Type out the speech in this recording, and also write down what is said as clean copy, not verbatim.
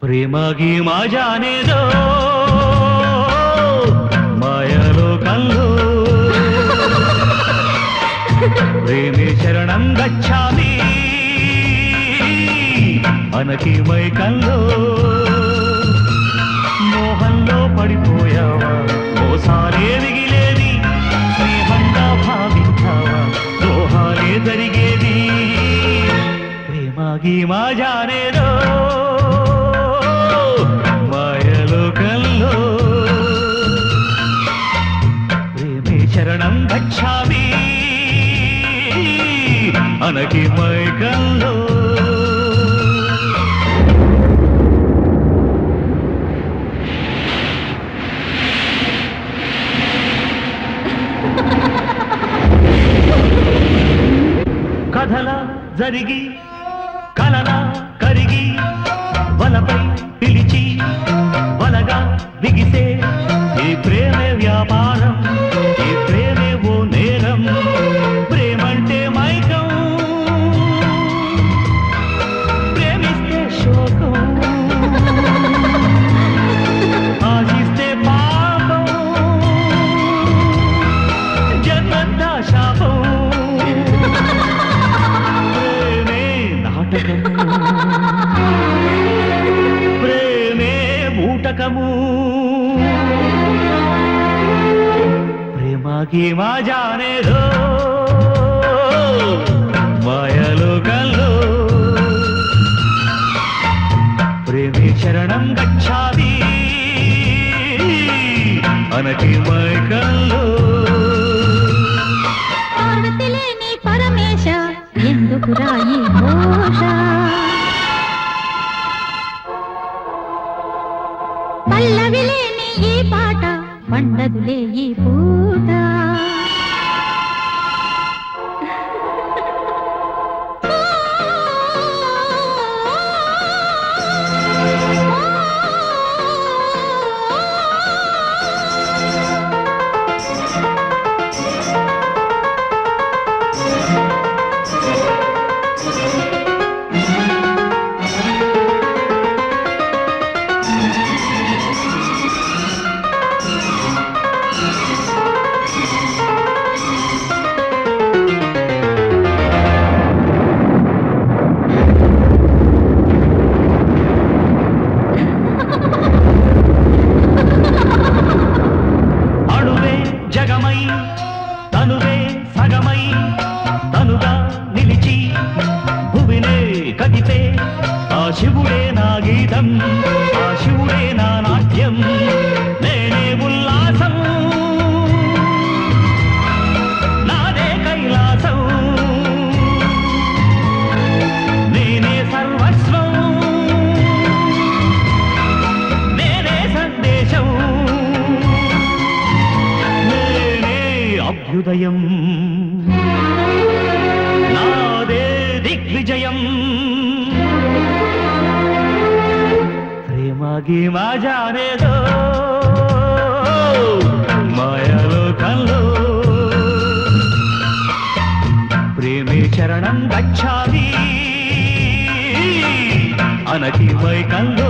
प्रेम गीमा जाने दो मायालोकंलो प्रेमे शरणं गच्छामि అనకీమైకంలో మోహంలో పడిపోయావా మోసాలే మిగిలేది స్నేహంగా భావించావా ద్రోహాలే జరిగేది ప్రేమ గీమా జానే దో మాయలోకంలో ప్రేమే శరణం గచ్ఛామి అనకీమైకంలో కథలా జరిగి కలలా కరిగి వలపై పిలిచి వలగా దిగితే ఈ ప్రేమే వ్యాపారం ఈ ప్రేమే ఓ నేరం ప్రేమంటే మైకం ప్రేమిస్తే శోకం ఆశిస్తే పాపం జన్మంతా శాపం ప్రేమే బూటకము ప్రేమ గీమా జానే దో మాయలోకంలో ప్రేమే శరణం గచ్ఛామి అనకీమైకంలో పార్వతిలేని పరమేశ ఎందుకురా ఈ ఘోష పల్లవిలేని ఈ పాట పండదులే ఈ పూట తనువే సగమై తనుగా నిలిచి భువినే కదితే ఆ శివుడే నా గీతం ఆ శివుడే నా నాట్యం నేనే ఉల్లాసం నాదే కైలాసం నేనే సర్వస్వం నేనే సందేశం అభ్యుదయం నాదే దిగ్విజయం ప్రేమ గీమా జానే దో మాయలోకంలో ప్రేమే శరణం గచ్ఛామి అనకీమైకంలో